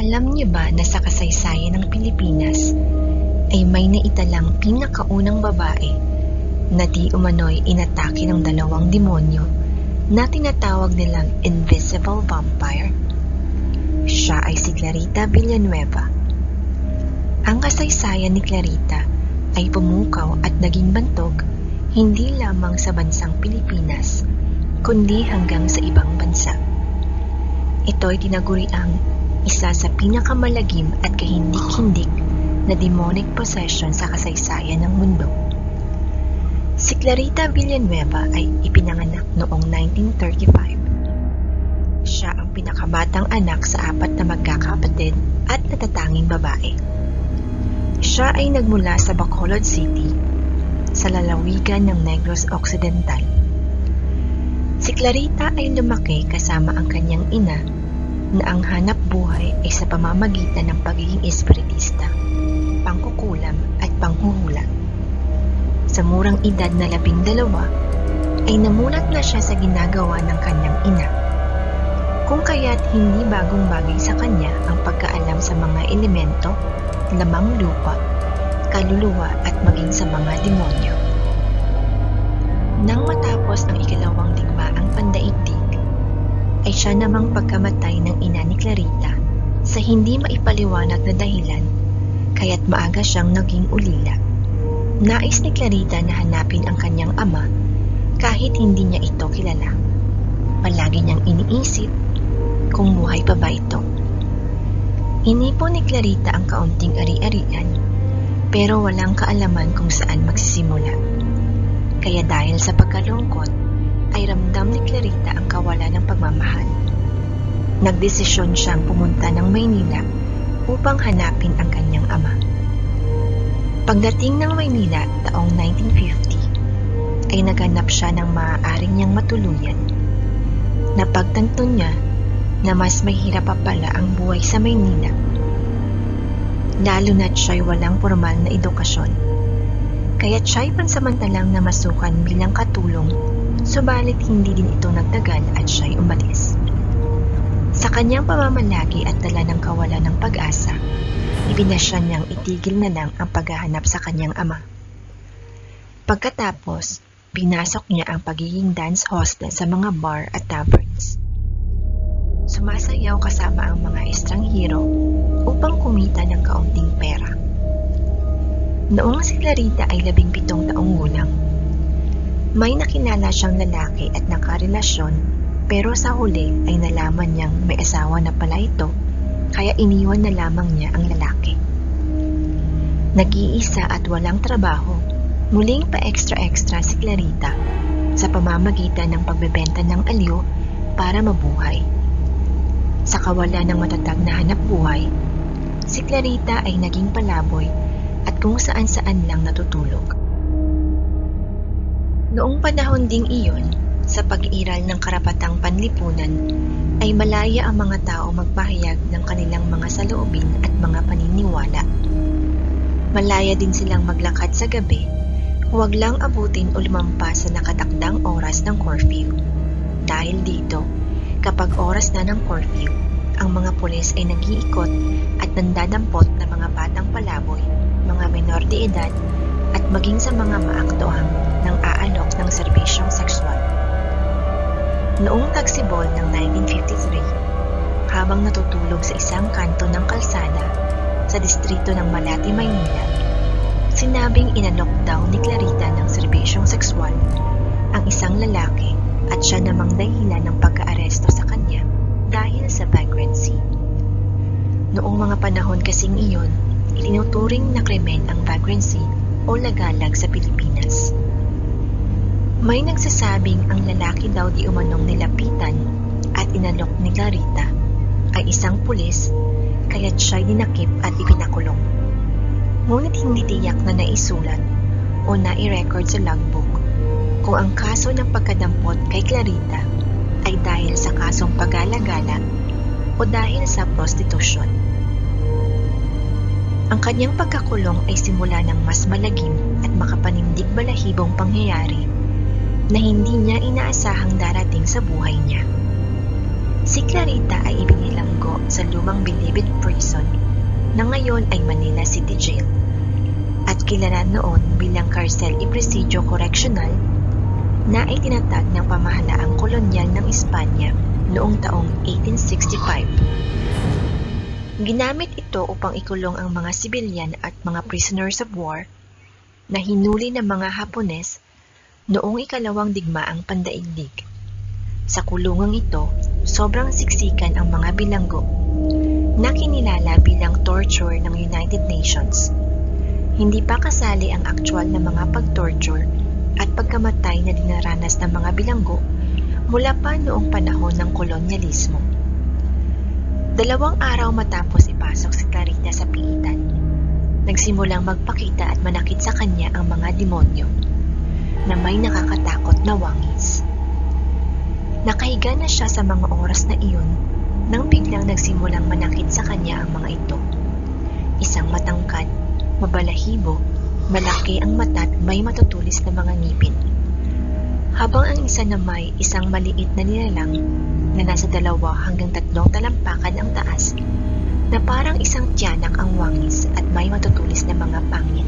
Alam niyo ba na sa kasaysayan ng Pilipinas ay may naitalang pinakaunang babae na di umano'y inatake ng dalawang demonyo na tinatawag nilang Invisible Vampire? Siya ay si Clarita Villanueva. Ang kasaysayan ni Clarita ay pumukaw at naging bantog hindi lamang sa bansang Pilipinas, kundi hanggang sa ibang bansa. Ito'y tinaguriang isa sa pinakamalagim at kahindik-hindik na demonic possession sa kasaysayan ng mundo. Si Clarita Villanueva ay ipinanganak noong 1935. Siya ang pinakabatang anak sa 4 na magkakapatid at natatanging babae. Siya ay nagmula sa Bacolod City, sa lalawigan ng Negros Occidental. Si Clarita ay lumaki kasama ang kanyang ina na ang hanap buhay ay sa pamamagitan ng pagiging espiritista, pangkukulam at panghuhula. Sa murang edad na 12 ay namulat na siya sa ginagawa ng kanyang ina, kung kaya't hindi bagong bagay sa kanya ang pagkaalam sa mga elemento, lamang lupa, kaluluwa at maging sa mga demonyo. Nang matapos ang ikalawang digmaang pandaigdig, ay siya namang pagkamatay ng ina ni Clarita sa hindi maipaliwanag na dahilan, kaya't maaga siyang naging ulila. Nais ni Clarita na hanapin ang kanyang ama kahit hindi niya ito kilala. Palagi niyang iniisip kung buhay pa ba ito. Inipon ni Clarita ang kaunting ari-arian, pero walang kaalaman kung saan magsisimula. Kaya dahil sa pagkalungkot, ay ramdam ni Clarita ang kawalan ng pagmamahal. Nagdesisyon siyang pumunta ng Maynila upang hanapin ang kanyang ama. Pagdating ng Maynila taong 1950, ay naganap siya ng maaaring niyang matuluyan. Napagtanto niya na mas mahirap pa pala ang buhay sa Maynila, lalo na't siya'y walang formal na edukasyon. Kaya't siya'y pansamantalang namasukan bilang katulong, subalit hindi din ito nagtagal at siya'y umalis. Sa kanyang pamamalagi at dala ng kawalan ng pag-asa, ibinasya niyang itigil na lang ang paghahanap sa kanyang ama. Pagkatapos, pinasok niya ang pagiging dance hostess sa mga bar at taverns. Sumasayaw kasama ang mga estranghero upang kumita ng kaunting pera. Noong si Clarita ay 17 taong gulang, may nakilala siyang lalaki at nakarelasyon, pero sa huli ay nalaman niyang may asawa na pala ito, kaya iniwan na lamang niya ang lalaki. Nag-iisa at walang trabaho, muling pa-extra-extra si Clarita sa pamamagitan ng pagbebenta ng aliw para mabuhay. Sa kawalan ng matatag na hanap buhay, si Clarita ay naging palaboy at kung saan-saan lang natutulog. Noong panahon ding iyon, sa pag-iiral ng karapatang panlipunan, ay malaya ang mga tao magpahayag ng kanilang mga saloobin at mga paniniwala. Malaya din silang maglakad sa gabi, huwag lang abutin o lumampas sa nakatakdang oras ng curfew. Dahil dito, kapag oras na ng curfew, ang mga pulis ay nag-iikot at nandadampot na mga batang palaboy, mga menor de edad, at maging sa mga maaktuhang ng aalok ng serbisyong sexual. Noong tagsibol ng 1953, habang natutulog sa isang kanto ng kalsada sa distrito ng Malate, Maynila, sinabing inalok daw ni Clarita ng serbisyong sexual ang isang lalaki at siya namang dahilan ng pagka-aresto sa kanya dahil sa vagrancy. Noong mga panahon kasing iyon, itinuturing na krimen ang vagrancy o lagalag sa Pilipinas. May nagsasabing ang lalaki daw di umanong nilapitan at inalok ni Clarita ay isang pulis, kaya't siya'y dinakip at ipinakulong. Ngunit hindi tiyak na naisulat o nai-record sa logbook kung ang kaso ng pagkadampot kay Clarita ay dahil sa kasong pagala-gala o dahil sa prostitusyon. Ang kanyang pagkakulong ay simula ng mas malagim at makapanindig balahibong pangyayari na hindi niya inaasahang darating sa buhay niya. Si Clarita ay ibinilanggo ito sa lumang Bilibid Prison na ngayon ay Manila City Jail at kilala noon bilang Cárcel y Presidio Correccional na itinatag ng pamahalaang kolonyal ng Espanya noong taong 1865. Ginamit ito upang ikulong ang mga sibilyan at mga prisoners of war na hinuli ng mga Hapones noong ikalawang digmaang pandaigdig. Sa kulungang ito, sobrang siksikan ang mga bilanggo na kinilala bilang torture ng United Nations. Hindi pa kasali ang aktwal na mga pag-torture at pagkamatay na dinaranas ng mga bilanggo mula pa noong panahon ng kolonyalismo. 2 araw matapos ipasok si Clarita sa piitan, nagsimulang magpakita at manakit sa kanya ang mga demonyo na may nakakatakot na wangis. Nakahiga na siya sa mga oras na iyon nang biglang nagsimulang manakit sa kanya ang mga ito. Isang matangkad, mabalahibo, malaki ang mata at may matutulis na mga ngipin. Habang ang isa na may isang maliit na nilalang na nasa 2 hanggang 3 talampakan ang taas na parang isang tiyanak ang wangis at may matutulis na mga pangil.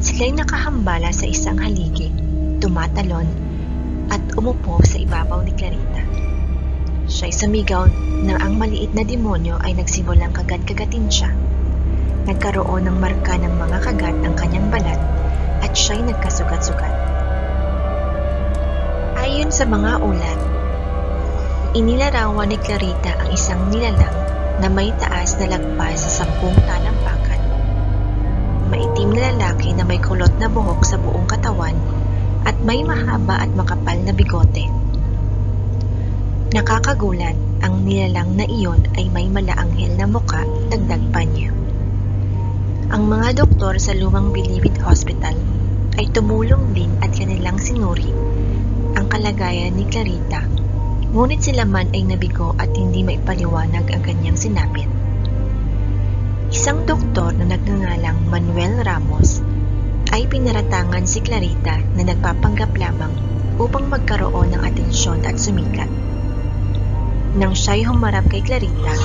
Sila'y nakahambala sa isang haligi, tumatalon at umupo sa ibabaw ni Clarita. Siya'y sumigaw na ang maliit na demonyo ay nagsimulang kagat-kagatin siya. Nagkaroon ng marka ng mga kagat ang kanyang balat at siya'y nagkasugat-sugat. Ayon sa mga ulat, inilarawan ni Clarita ang isang nilalang na may taas na lagpas sa 10 talampakan. Maitim na lalaki na may kulot na buhok sa buong katawan at may mahaba at makapal na bigote. Nakakagulat, ang nilalang na iyon ay may malaanghel na muka, dagdag pa niya. Ang mga doktor sa lumang Bilibid Hospital ay tumulong din at kanilang sinuri ang kalagayan ni Clarita, ngunit sila man ay nabigo at hindi maipaliwanag ang kanyang sinapit. Isang doktor na nagngangalang Manuel Ramos ay pinaratangan si Clarita na nagpapanggap lamang upang magkaroon ng atensyon at sumikat. Nang siya'y humarap kay Clarita,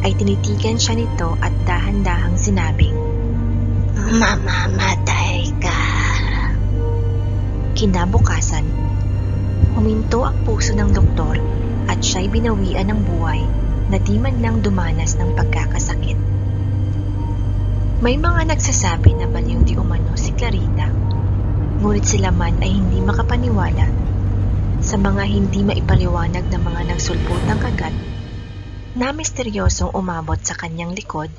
ay tinitigan siya nito at dahan-dahang sinabing, "Mamamatay ka." Kinabukasan, huminto ang puso ng doktor at siya'y binawian ng buhay na di man lang dumanas ng pagkakasakit. May mga nagsasabi na baliw di umano si Clarita, ngunit sila man ay hindi makapaniwala sa mga hindi maipaliwanag na mga nagsulputang kagat na misteryosong umabot sa kanyang likod,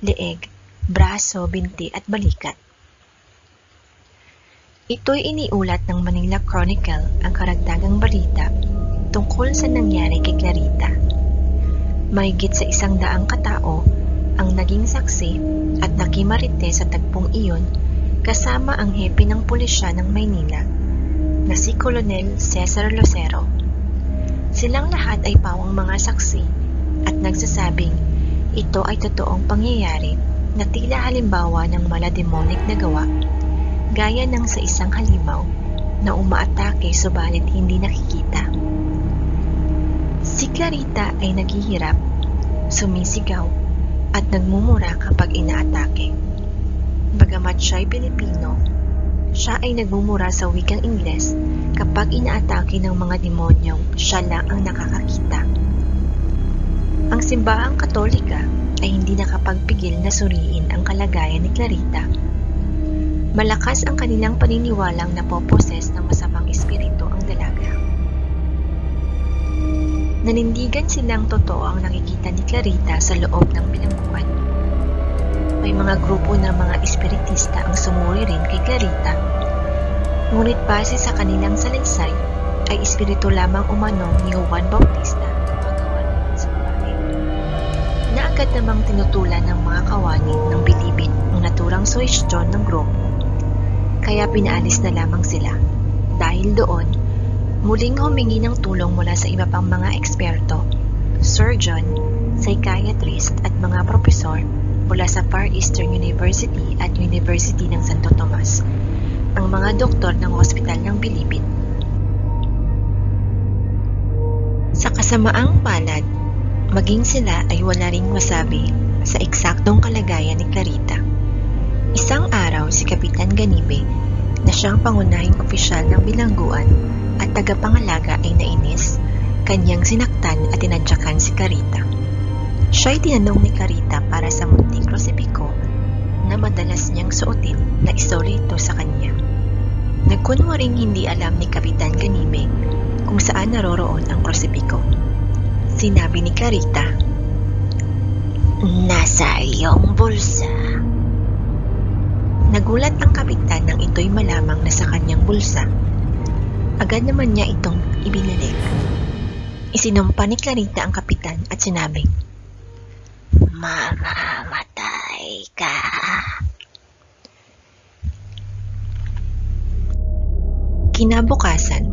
leeg, braso, binti at balikat. Ito'y iniulat ng Manila Chronicle, ang karagdagang balita tungkol sa nangyari kay Clarita. Mahigit sa 100 katao ang naging saksi at nakimarite sa tagpong iyon kasama ang hepe ng pulisya ng Maynila na si Colonel Cesar Lucero. Silang lahat ay pawang mga saksi at nagsasabing ito ay totoong pangyayari na tila halimbawa ng malademonik na gawa, gaya ng sa isang halimaw na umaatake subalit hindi nakikita. Si Clarita ay naghihirap, sumisigaw, at nagmumura kapag inaatake. Bagamat siya'y Pilipino, siya ay nagmumura sa wikang Ingles kapag inaatake ng mga demonyong siya lang ang nakakakita. Ang simbahang Katolika ay hindi nakapagpigil na suriin ang kalagayan ni Clarita. Malakas ang kanilang paniniwalang napoposes ng masamang espiritu ang dalaga. Nanindigan silang totoo ang nakikita ni Clarita sa loob ng bilangguan. May mga grupo ng mga espiritista ang sumuri rin kay Clarita, ngunit base sa kanilang salaysay ay espiritu lamang umano ni Juan Bautista ang gumagawa noon sa babae. Na agad namang tinutulan ng mga kawani ng Bilibid ang naturang suwestyon ng grupo, kaya pinaalis na lamang sila. Dahil doon, muling humingi ng tulong mula sa iba pang mga eksperto, surgeon, psychiatrist at mga propesor mula sa Far Eastern University at University ng Santo Tomas, ang mga doktor ng Hospital ng Bilibid. Sa Kasamaang palad, maging sila ay wala ring masabi sa eksaktong kalagayan ni Clarita. Isang araw si Kapitan Ganibe, na siyang pangunahing opisyal ng bilangguan at tagapangalaga ay nainis, kanyang sinaktan at tinadyakan si Clarita. Siya'y tinanong ni Clarita para sa munting krusipiko na madalas niyang suotin na isole ito sa kanya. Nagkunwaring hindi alam ni Kapitan Ganibe kung saan naroroon ang krusipiko. Sinabi ni Clarita, "Nasa iyong bulsa." Nagulat ang kapitan nang ito'y malamang na sa kanyang bulsa. Agad naman niya itong ibinalik. Isinumpa ni Clarita ang kapitan at sinabing, "Mamamatay ka." Kinabukasan,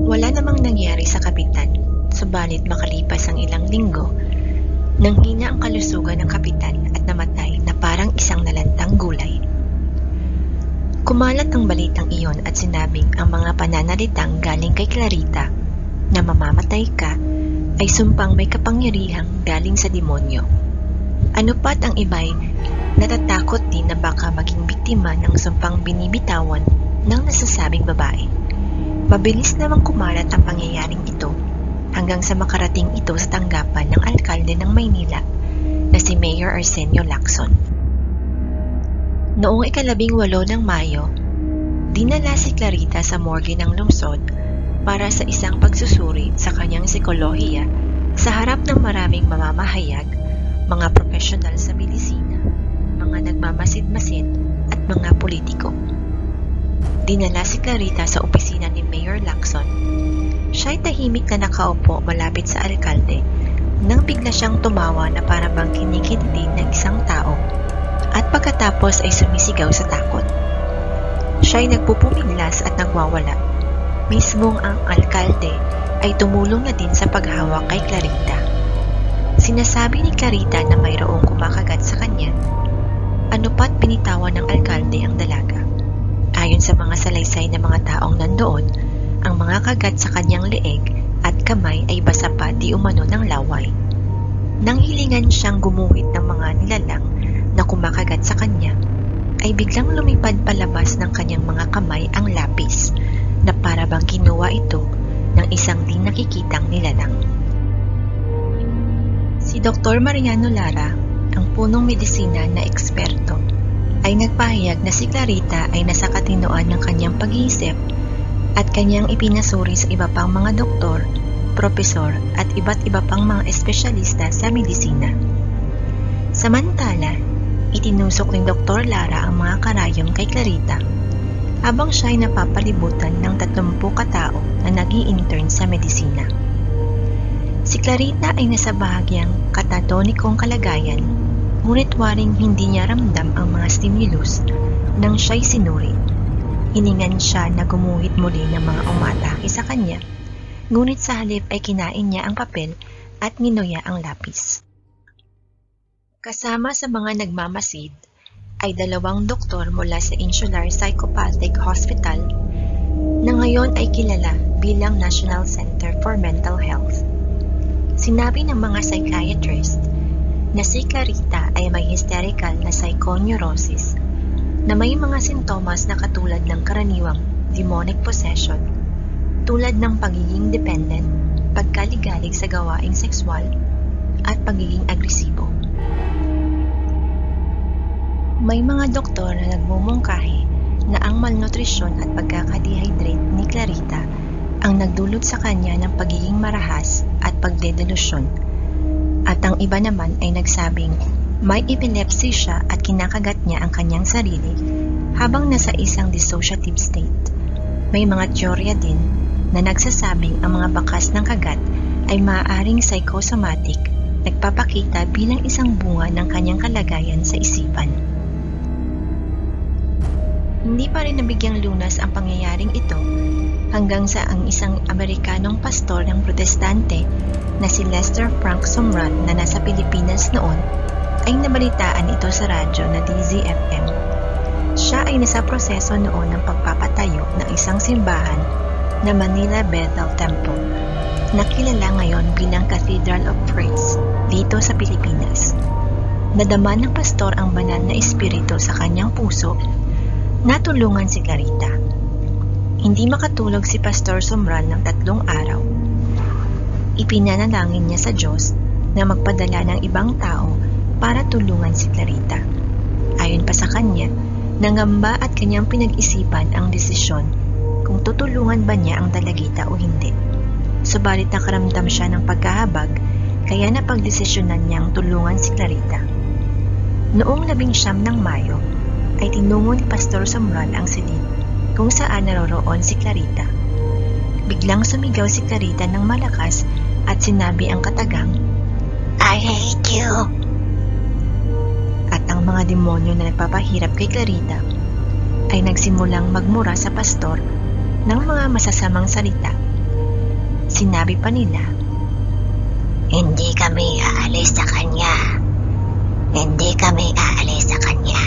wala namang nangyari sa kapitan, subalit makalipas ang ilang linggo, nanghina ang kalusugan ng kapitan at namatay na parang isang nalantang gulay. Kumalat ang balitang iyon at sinabing ang mga pananalitang galing kay Clarita na mamamatay ka ay sumpang may kapangyarihang galing sa demonyo. Ano pat ang iba'y natatakot din na baka maging biktima ng sumpang binibitawan ng nasasabing babae. Mabilis namang kumalat ang pangyayaring ito hanggang sa makarating ito sa tanggapan ng alkalde ng Maynila na si Mayor Arsenio Lacson. Noong 18 ng Mayo, dinala si Clarita sa morgue ng lungsod para sa isang pagsusuri sa kanyang psikolohiya sa harap ng maraming mamamahayag, mga profesional sa medisina, mga nagmamasid-masid at mga politiko. Dinala si Clarita sa opisina ni Mayor Lacson. Siya'y tahimik na nakaupo malapit sa alkalde nang bigla siyang tumawa na para bang kinikindin ng isang tao at pagkatapos ay sumisigaw sa takot. Siya'y nagpupumiglas at nagwawala. Mismong ang alkalde ay tumulong na din sa paghawak kay Clarita. Sinasabi ni Clarita na mayroong kumakagat sa kanya. Ano pat binitawan ng alkalde ang dalaga. Ayon sa mga salaysay ng mga taong nandoon, ang mga kagat sa kanyang leeg at kamay ay basa pa di umano ng laway. Nang hilingan siyang gumuhit ng mga nilalang na kumakagat sa kanya, ay biglang lumipad palabas ng kanyang mga kamay ang lapis na para bang kinuha ito ng isang di nakikitang nilalang. Si Dr. Mariano Lara, ang punong medisina na eksperto, ay nagpahayag na si Clarita ay nasa katinoan ng kanyang pag-iisip at kanyang ipinasuri sa iba pang mga doktor, propesor at iba't iba pang mga espesyalista sa medisina. Samantala, itinusok ni Dr. Lara ang mga karayom kay Clarita habang siya ay napapalibutan ng 30 katao na nag-i-intern sa medisina. Si Clarita ay nasa bahagyang katatonikong kalagayan, ngunit waring hindi niya ramdam ang mga stimulus nang siya'y sinuri. Hiningan siya na gumuhit muli ng mga umatake sa kanya, ngunit sa halip ay kinain niya ang papel at nginuya ang lapis. Kasama sa mga nagmamasid ay 2 doktor mula sa Insular Psychopathic Hospital na ngayon ay kilala bilang National Center for Mental Health. Sinabi ng mga psychiatrist na si Clarita ay may hysterical na psychoneurosis na may mga sintomas na katulad ng karaniwang demonic possession, tulad ng pagiging dependent, pagkaligalig sa gawaing sexual, at pagiging agresibo. May mga doktor na nagmumungkahi na ang malnutrisyon at pagkakadehydrate ni Clarita ang nagdulot sa kanya ng pagiging marahas at pagdedelusyon. At ang iba naman ay nagsabing may epilepsy siya at kinakagat niya ang kanyang sarili habang nasa isang dissociative state. May mga teorya din na nagsasabing ang mga bakas ng kagat ay maaaring psychosomatic, nagpapakita bilang isang bunga ng kanyang kalagayan sa isipan. Hindi pa rin nabigyang lunas ang pangyayaring ito hanggang sa ang isang Amerikanong pastor ng Protestante na si Lester Frank Sumrall na nasa Pilipinas noon ay nabalitaan ito sa radyo na DZFM. Siya ay nasa proseso noon ng pagpapatayo ng isang simbahan na Manila Bethel Temple na kilala ngayon bilang Cathedral of Praise dito sa Pilipinas. Nadama ng pastor ang banal na espiritu sa kanyang puso na tulungan si Clarita. Hindi makatulog si Pastor Sumral ng 3 araw. Ipinanalangin niya sa Diyos na magpadala ng ibang tao para tulungan si Clarita. Ayon pa sa kanya, nangamba at kanyang pinag-isipan ang desisyon kung tutulungan ba niya ang dalagita o hindi. Subalit nakaramdam siya ng pagkahabag, kaya napagdesisyonan niyang tulungan si Clarita. Noong 19 ng Mayo, ay tinungo ni Pastor Sumral ang silid kung saan naroroon si Clarita. Biglang sumigaw si Clarita ng malakas at sinabi ang katagang, "I hate you!" At ang mga demonyo na nagpapahirap kay Clarita ay nagsimulang magmura sa pastor ng mga masasamang salita. Sinabi pa nila, "Hindi kami aalis sa kanya. Hindi kami aalis sa kanya."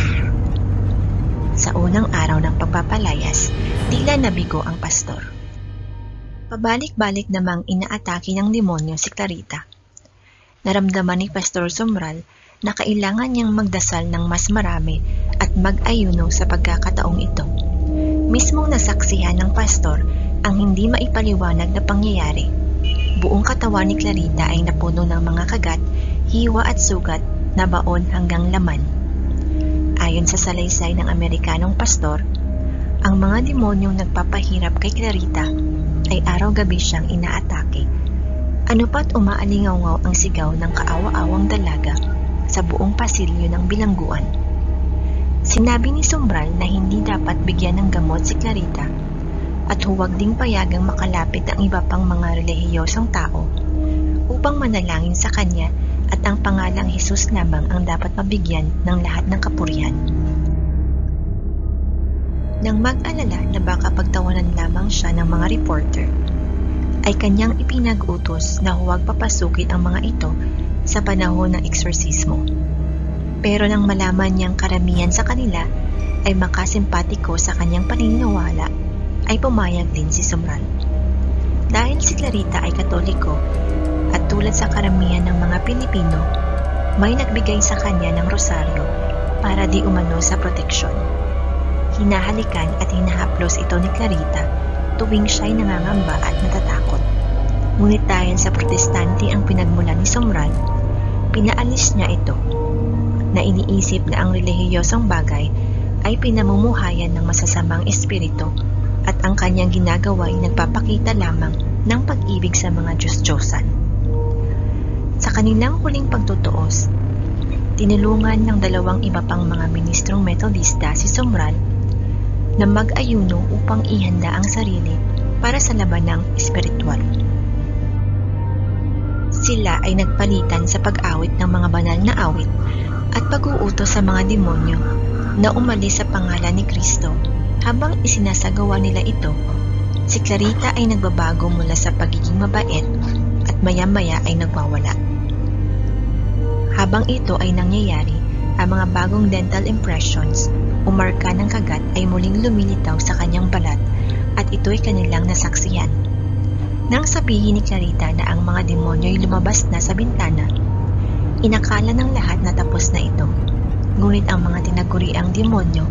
Sa unang araw ng pagpapalayas, tila nabigo ang pastor. Pabalik-balik namang inaatake ng demonyo si Clarita. Naramdaman ni Pastor Sumral na kailangan niyang magdasal ng mas marami at mag-ayuno sa pagkakataong ito. Mismong nasaksihan ng pastor ang hindi maipaliwanag na pangyayari. Buong katawan ni Clarita ay napuno ng mga kagat, hiwa at sugat na baon hanggang laman. Ayon sa salaysay ng Amerikanong pastor, ang mga demonyong nagpapahirap kay Clarita ay araw-gabi siyang inaatake. Ano pa't umaalingaw ang sigaw ng kaawa-awang dalaga sa buong pasilyo ng bilangguan. Sinabi ni Sumral na hindi dapat bigyan ng gamot si Clarita at huwag ding payagang makalapit ang iba pang mga relihiyosong tao upang manalangin sa kanya at ang pangalang Jesus lamang ang dapat mabigyan ng lahat ng kapurihan. Nang mag-alala na baka pagtawanan lamang siya ng mga reporter, ay kanyang ipinag-utos na huwag papasukin ang mga ito sa panahon ng eksorsismo. Pero nang malaman niyang karamihan sa kanila ay makasimpatiko sa kanyang paniniwala, ay pumayag din si Sumral. Dahil si Clarita ay Katoliko at tulad sa karamihan ng mga Pilipino, may nagbigay sa kanya ng rosaryo para di umano sa proteksyon. Hinahalikan at hinahaplos ito ni Clarita tuwing siya'y nangangamba at natatakot. Ngunit dahil sa protestante ang pinagmula ni Sumral, pinaalis niya ito, na iniisip na ang relihiyosong bagay ay pinamumuhayan ng masasamang espiritu at ang kanyang ginagawa ay nagpapakita lamang ng pag-ibig sa mga Diyos-Diyosan. Sa kanilang huling pagtutuos, tinulungan ng 2 iba pang mga ministrong Metodista si Sumral na mag-ayuno upang ihanda ang sarili para sa labanang espiritual. Sila ay nagpalitan sa pag-awit ng mga banal na awit at pag-uutos sa mga demonyo na umalis sa pangalan ni Kristo. Habang isinasagawa nila ito, si Clarita ay nagbabago mula sa pagiging mabait at maya-maya ay nagwawala. Habang ito ay nangyayari, ang mga bagong dental impressions o marka ng kagat ay muling lumilitaw sa kanyang balat at ito'y kanilang nasaksihan. Nang sabihin ni Clarita na ang mga demonyo ay lumabas na sa bintana, inakala ng lahat na tapos na ito. Ngunit ang mga tinaguriang demonyo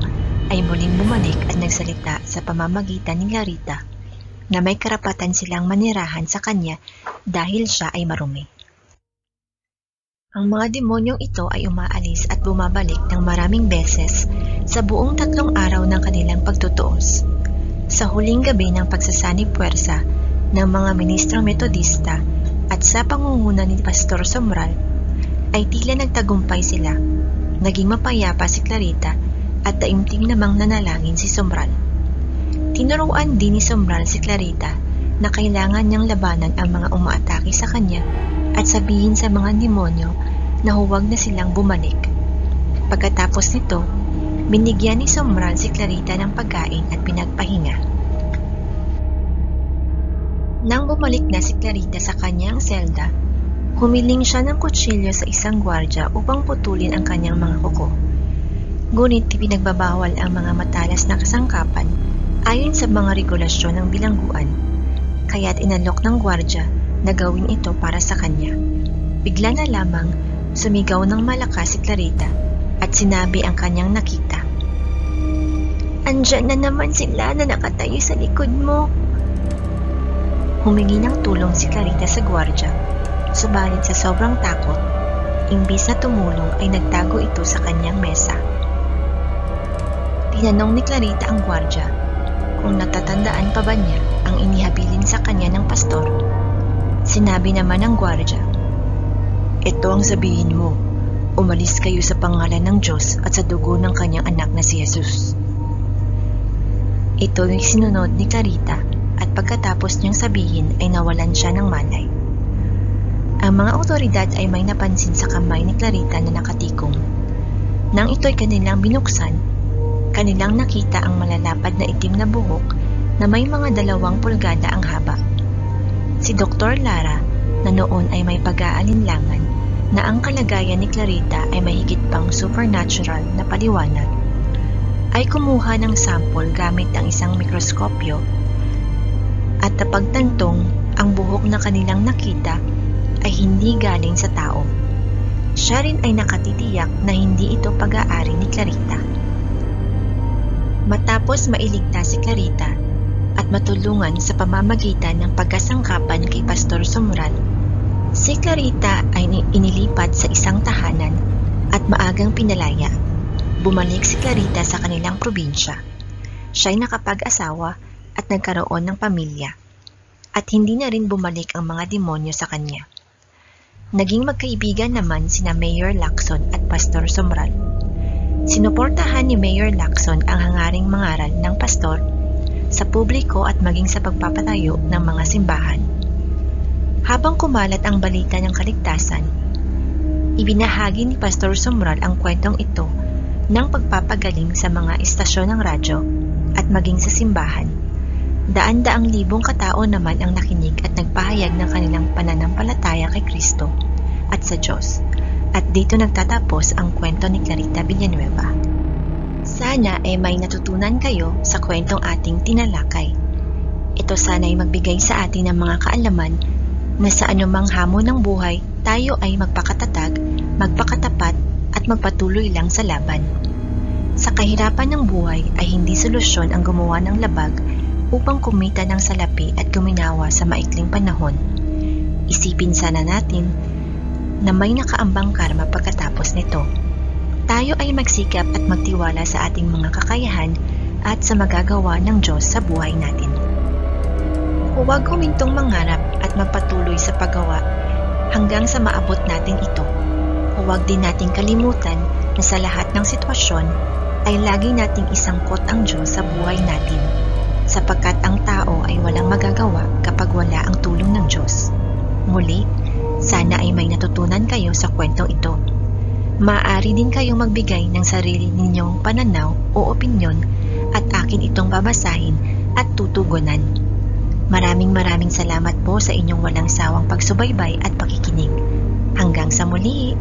ay muling bumalik at nagsalita sa pamamagitan ni Clarita na may karapatan silang manirahan sa kanya dahil siya ay marumi. Ang mga demonyong ito ay umaalis at bumabalik ng maraming beses sa buong 3 araw ng kanilang pagtutuos. Sa huling gabi ng pagsasanib puwersa ng mga ministrong Metodista at sa pangunguna ni Pastor Sumral, ay tila nagtagumpay sila. Naging mapayapa si Clarita at daimtim namang nanalangin si Sumral. Tinuruan din ni Sumral si Clarita na kailangan niyang labanan ang mga umaatake sa kanya at sabihin sa mga demonyo na huwag na silang bumalik. Pagkatapos nito, binigyan ni Sumral si Clarita ng pagkain at pinagpahinga. Nang bumalik na si Clarita sa kanyang selda, humiling siya ng kutsilyo sa isang gwardya upang putulin ang kanyang mga kuko. Ngunit ipinagbabawal ang mga matalas na kasangkapan ayon sa mga regulasyon ng bilangguan, kaya't inalok ng gwardya na gawin ito para sa kanya. Bigla na lamang sumigaw ng malakas si Clarita at sinabi ang kanyang nakita. "Andyan na naman sila na nakatayo sa likod mo." Humingi ng tulong si Clarita sa gwardya, subalit sa sobrang takot, imbis na tumulong ay nagtago ito sa kanyang mesa. Tinanong ni Clarita ang gwardya kung natatandaan pa ba niya ang inihabilin sa kanya ng pastor. Sinabi naman ng gwardya, "Ito ang sabihin mo, umalis kayo sa pangalan ng Diyos at sa dugo ng kanyang anak na si Jesus." Ito ay sinunod ni Clarita at pagkatapos niyang sabihin ay nawalan siya ng malay. Ang mga otoridad ay may napansin sa kamay ni Clarita na nakatikong. Nang ito'y kanilang binuksan, kanilang nakita ang malalapad na itim na buhok na may mga 2 pulgada ang haba. Si Dr. Lara, na noon ay may pag-aalinlangan na ang kalagayan ni Clarita ay mahigit pang supernatural na paliwanag, ay kumuha ng sample gamit ang isang mikroskopyo at napagtantong ang buhok na kanilang nakita ay hindi galing sa tao. Siya rin ay nakatitiyak na hindi ito pag-aari ni Clarita. Matapos mailigtas si Clarita at matulungan sa pamamagitan ng pagkasangkapan kay Pastor Sumral, si Clarita ay inilipat sa isang tahanan at maagang pinalaya. Bumalik si Clarita sa kanilang probinsya. Siya'y nakapag-asawa at nagkaroon ng pamilya, at hindi na rin bumalik ang mga demonyo sa kanya. Naging magkaibigan naman sina Mayor Lacson at Pastor Sumral. Sinuportahan ni Mayor Lacson ang hangaring mangaral ng pastor sa publiko at maging sa pagpapatayo ng mga simbahan. Habang kumalat ang balita ng kaligtasan, ibinahagi ni Pastor Sumral ang kwentong ito ng pagpapagaling sa mga istasyon ng radyo at maging sa simbahan. Daan-daang libong katao naman ang nakinig at nagpahayag ng kanilang pananampalataya kay Kristo at sa Diyos. At dito nagtatapos ang kwento ni Clarita Villanueva. Sana ay may natutunan kayo sa kwentong ating tinalakay. Ito sana ay magbigay sa atin ng mga kaalaman na sa anumang hamon ng buhay, tayo ay magpakatatag, magpakatapat at magpatuloy lang sa laban. Sa kahirapan ng buhay ay hindi solusyon ang gumawa ng labag upang kumita ng salapi at guminawa sa maikling panahon. Isipin sana natin na may nakaambang karma pagkatapos nito. Tayo ay magsikap at magtiwala sa ating mga kakayahan at sa magagawa ng Diyos sa buhay natin. Huwag humintong mangarap at magpatuloy sa paggawa hanggang sa maabot natin ito. Huwag din nating kalimutan na sa lahat ng sitwasyon ay lagi nating isangkot ang Diyos sa buhay natin, sapagkat ang tao ay walang magagawa kapag wala ang tulong ng Diyos. Muli, sana ay may natutunan kayo sa kwentong ito. Maaari din kayong magbigay ng sarili ninyong pananaw o opinyon at akin itong babasahin at tutugunan. Maraming salamat po sa inyong walang sawang pagsubaybay at pakikinig. Hanggang sa muli!